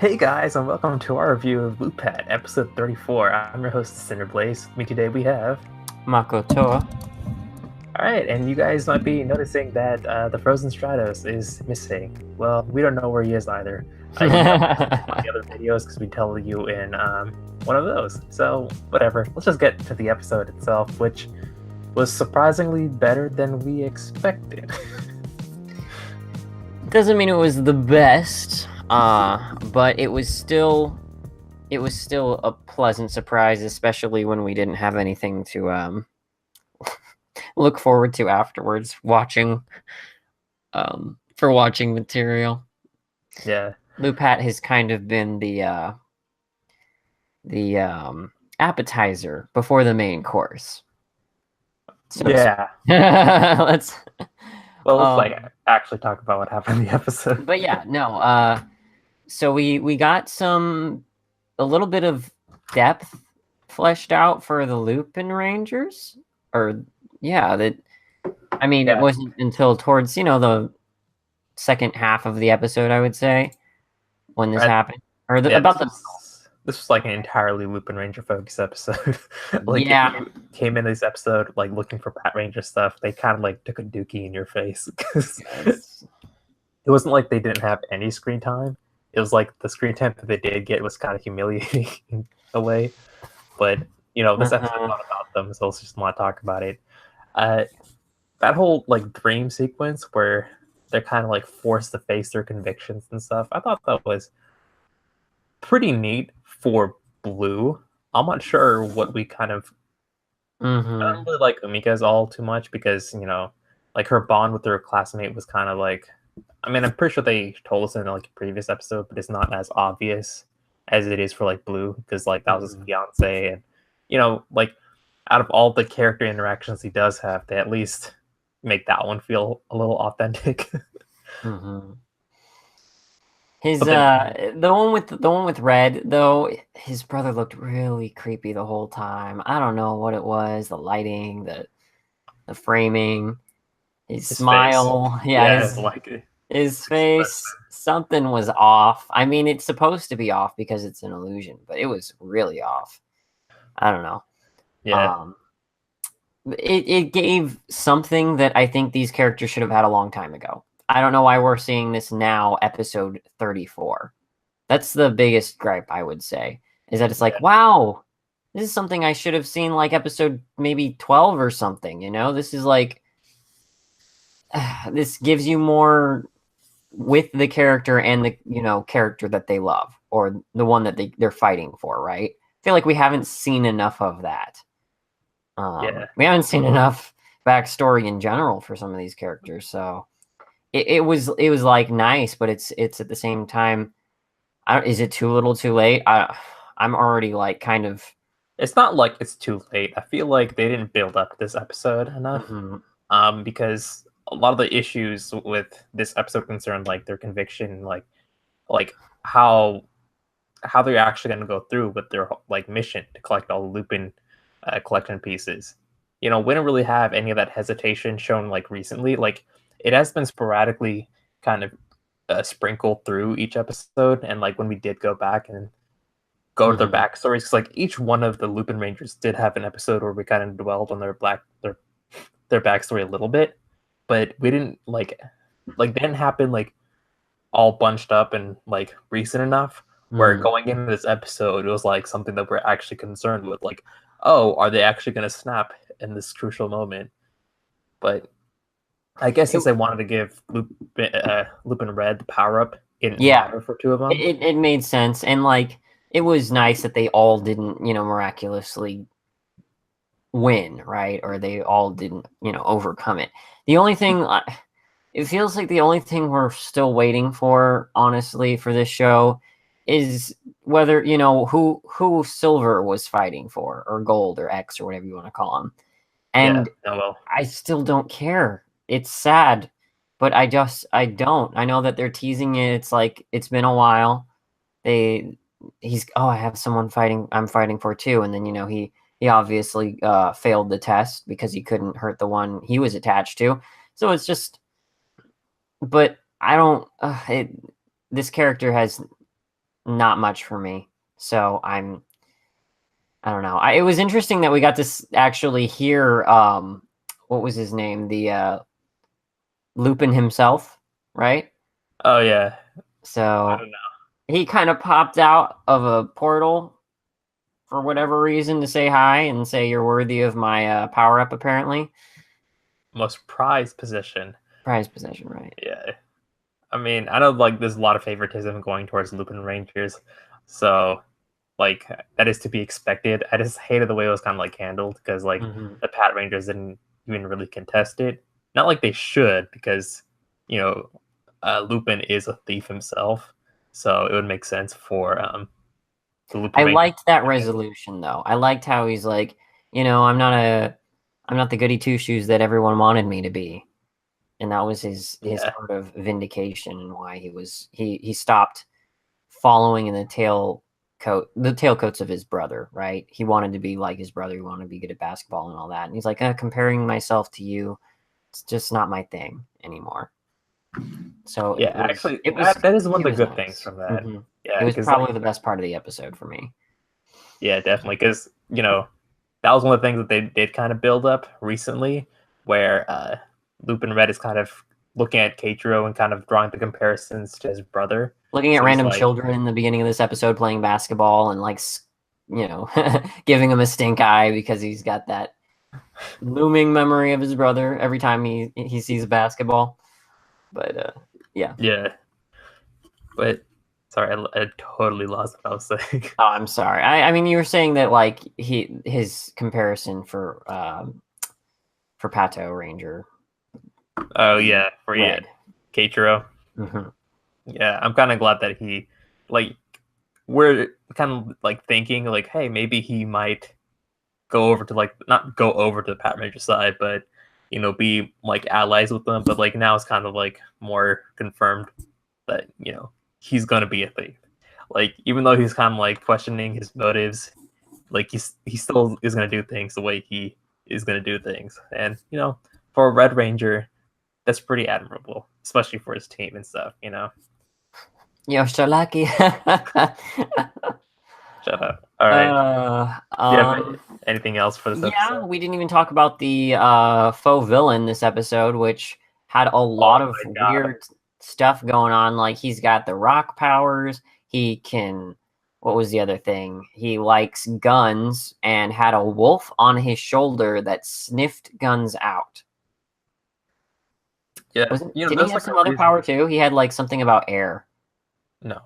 Hey guys, and welcome to our review of Lupin, episode 34. I'm your host, Cinder Blaze. With me today we have... Makotoa. Alright, and you guys might be noticing that the frozen Stratos is missing. Well, we don't know where he is either. You know on the other videos because we tell you in one of those. So, whatever. Let's just get to the episode itself, which was surprisingly better than we expected. Doesn't mean it was the best, but it was still a pleasant surprise, especially when we didn't have anything to look forward to afterwards watching material. Yeah. Lupat has kind of been the appetizer before the main course. So yeah. let's actually talk about what happened in the episode. But yeah, no. So we got a little bit of depth fleshed out for the Lupinrangers, it wasn't until towards the second half of the episode, I would say, when this happened, This was like an entirely Lupinranger focused episode. If you came in this episode like looking for Patranger stuff, they kind of like took a dookie in your face because it wasn't like they didn't have any screen time. It was like the screen time that they did get was kind of humiliating in a way. But this episode is not about them, so let's just not talk about it. That whole like dream sequence where they're kind of like forced to face their convictions and stuff, I thought that was pretty neat for Blue. I'm not sure what we kind of I don't really like Umika's all too much because like her bond with her classmate was kind of like, I mean, I'm pretty sure they told us in like a previous episode, but it's not as obvious as it is for like Blue because like that was his fiance, and like out of all the character interactions he does have, they at least make that one feel a little authentic. His the one with Red though, his brother looked really creepy the whole time. I don't know what it was, the lighting, the framing, his smile, his face, something was off. I mean, it's supposed to be off because it's an illusion, but it was really off. I don't know. Yeah. It gave something that I think these characters should have had a long time ago. I don't know why we're seeing this now, episode 34. That's the biggest gripe, I would say, is that it's like, wow, this is something I should have seen like episode maybe 12 or something, This is like, this gives you more with the character and the, character that they love, or the one that they're fighting for, right? I feel like we haven't seen enough of that. We haven't seen enough backstory in general for some of these characters, so it was like nice, but it's at the same time, is it too little too late? I'm already like kind of... It's not like it's too late. I feel like they didn't build up this episode enough, because a lot of the issues with this episode concern like their conviction, like how they're actually going to go through with their like mission to collect all the Lupin collection pieces. We didn't really have any of that hesitation shown like recently. Like it has been sporadically kind of sprinkled through each episode, and like when we did go back and go to their backstories, because like each one of the Lupinrangers did have an episode where we kind of dwelled on their backstory a little bit, but we didn't like they didn't happen like all bunched up and like recent enough where going into this episode it was like something that we're actually concerned with, like, oh, are they actually going to snap in this crucial moment? But I guess since they wanted to give Lupin Red the power up, it didn't matter for two of them. It made sense, and like it was nice that they all didn't miraculously win, right? Or they all didn't overcome it. The only thing, it feels like the only thing we're still waiting for, honestly, for this show is whether who Silver was fighting for, or Gold, or X, or whatever you want to call him. And I still don't care. It's sad, but I don't. I know that they're teasing it. It's like it's been a while. I have someone I'm fighting for too, and then he obviously failed the test because he couldn't hurt the one he was attached to. So it's just, but I don't. This character has not much for me. So I don't know. It was interesting that we got to actually hear what was his name? The Lupin himself, right? Oh yeah. I So don't know. he kind of popped out of a portal for whatever reason to say hi and say you're worthy of my power up. Apparently, Most prized position. prize possession, right? Yeah. I mean, I know like there's a lot of favoritism going towards Lupinrangers, so like that is to be expected. I just hated the way it was kind of like handled because like the Patrangers didn't even really contest it. Not like they should, because you know Lupin is a thief himself, so it would make sense for the I Lupinranger. liked that resolution though. I liked how he's like, I'm not the goody two shoes that everyone wanted me to be. And that was his Yeah, sort of vindication and why he stopped following in the tailcoats of his brother, right? He wanted to be like his brother, he wanted to be good at basketball and all that. And he's like, comparing myself to you, it's just not my thing anymore. So yeah. Actually, it was that is one of it the was good nice. things from that. It Yeah, was because probably the best part of the episode for me. yeah, definitely. Because, that was one of the things that they did kind of build up recently, where Lupin Red is kind of looking at Keitaro and kind of drawing the comparisons to his brother. Looking at So he's random like, children in the beginning of this episode playing basketball and like, giving him a stink eye because he's got that looming memory of his brother every time he sees a basketball. But yeah. yeah. But sorry, I totally lost what I was saying. Oh, I'm sorry. I mean, you were saying that like his comparison for Patranger Oh yeah, for Red. Keitaro. Mm-hmm. Yeah, I'm kind of glad that he like we're kind of like thinking like, hey, maybe he might go over to like not go over to the Patranger side, but be like allies with them. But like now it's kind of like more confirmed that he's gonna be a thief. Like even though he's kind of like questioning his motives, like he still is gonna do things the way he is gonna do things. And for a Red Ranger, that's pretty admirable, especially for his team and stuff. You're so lucky. Shut up. All right. Do you have anything else for this Yeah, episode? we didn't even talk about the faux villain this episode, which had a lot Oh of my god. weird stuff going on. Like he's got the rock powers. He can. What was the other thing? He likes guns and had a wolf on his shoulder that sniffed guns out. Yeah, Didn't he there's have like some a other reason. power too? He had like something about air. No,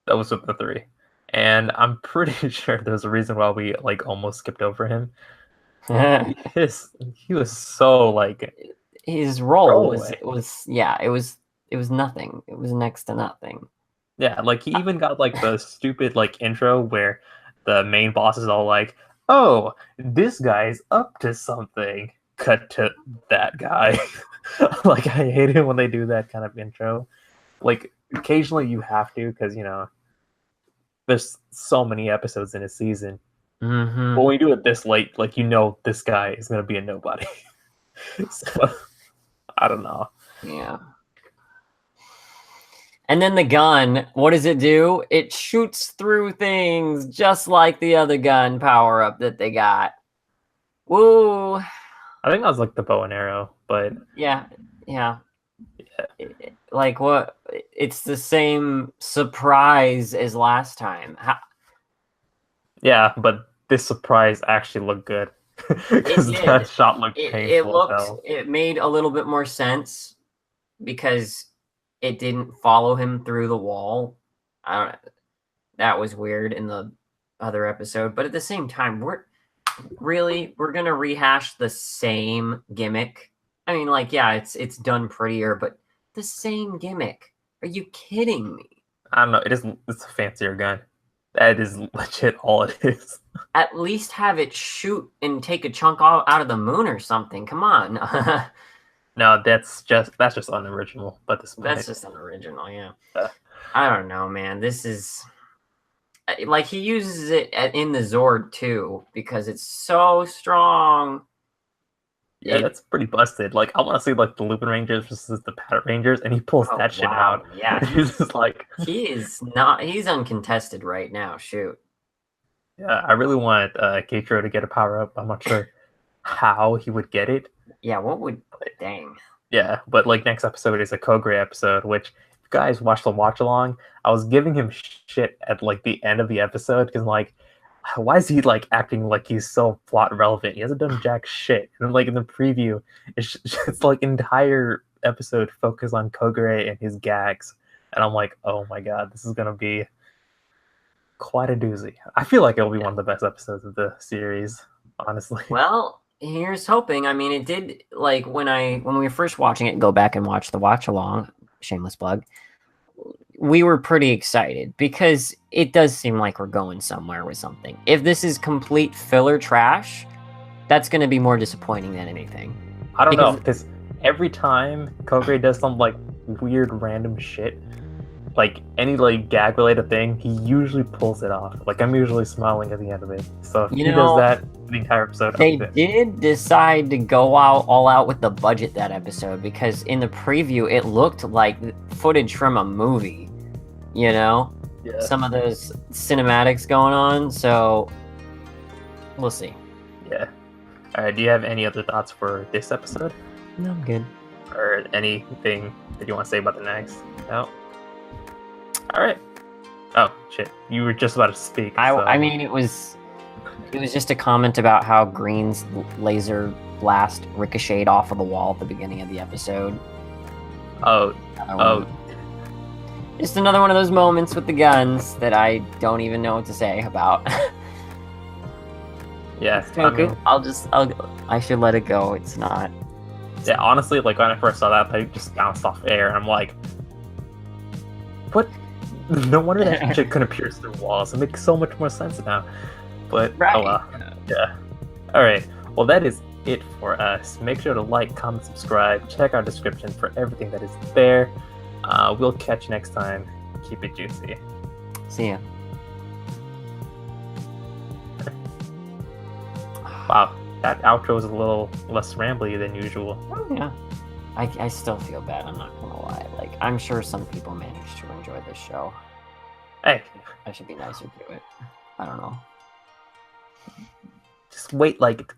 that was with the three, and I'm pretty sure there's a reason why we like almost skipped over him. He was so like His role throwaway. it was nothing. It was next to nothing. Yeah, like he even got like the stupid like intro where the main boss is all like, "Oh, this guy's up to something." Cut to that guy. Like I hate it when they do that kind of intro. Like occasionally you have to, because there's so many episodes in a season. Mm-hmm. But when you do it this late, like this guy is gonna be a nobody. So I don't know. Yeah. And then the gun, what does it do? It shoots through things just like the other gun power up that they got. Woo. I think that was like the bow and arrow, but Yeah. Like what? It's the same surprise as last time. yeah, but this surprise actually looked good because that shot looked painful as hell. It made a little bit more sense because it didn't follow him through the wall. I don't know. That was weird in the other episode, but at the same time, we're gonna rehash the same gimmick. I mean, like, yeah, it's done prettier, but the same gimmick. Are you kidding me? I don't know. It's a fancier gun. That is legit all it is. At least have it shoot and take a chunk out of the moon or something. Come on. No, that's just unoriginal. But That's just unoriginal, yeah. I don't know, man. This is like he uses it in the Zord too because it's so strong. Yeah, that's pretty busted. Like, I want to see like the Lupinrangers versus the Patrangers, and he pulls that shit out. Yeah, he's just like, he's uncontested right now. Shoot. Yeah, I really want Keitro to get a power up. I'm not sure how he would get it. Yeah, what would? Dang. Yeah, but like next episode is a Kogre episode, which if you guys watch the watch along, I was giving him shit at like the end of the episode because like, why is he like acting like he's so plot relevant? He hasn't done jack shit. And then, like in the preview, it's like entire episode focused on Kogre and his gags, and I'm like, oh my god, this is gonna be quite a doozy. I feel like it'll be one of the best episodes of the series, honestly. Well, here's hoping. I mean, it did like when we were first watching it, go back and watch the watch along, shameless plug. We were pretty excited because it does seem like we're going somewhere with something. If this is complete filler trash, that's going to be more disappointing than anything. I don't know, because every time Kogre does some like weird random shit, like any like gag related thing, he usually pulls it off. Like I'm usually smiling at the end of it. So if he does that the entire episode, they did decide to go all out with the budget that episode, because in the preview it looked like footage from a movie. You know, some of those cinematics going on. So we'll see. Yeah. All right. Do you have any other thoughts for this episode? No, I'm good. Or anything that you want to say about the next? No. All right. Oh shit! You were just about to speak. I mean, it was just a comment about how Green's laser blast ricocheted off of the wall at the beginning of the episode. Just another one of those moments with the guns that I don't even know what to say about. Yeah, I mean, I should let it go. It's not. Yeah, honestly, like when I first saw that, I just bounced off air, and I'm like, what? No wonder that shit couldn't pierce through walls. It makes so much more sense now. But oh well. Yeah. All right. Well, that is it for us. Make sure to like, comment, subscribe. Check our description for everything that is there. We'll catch you next time. Keep it juicy. See ya. Wow, that outro is a little less rambly than usual. Yeah. I still feel bad, I'm not gonna lie. Like, I'm sure some people managed to enjoy this show. Hey. I should be nicer to it. I don't know. Just wait like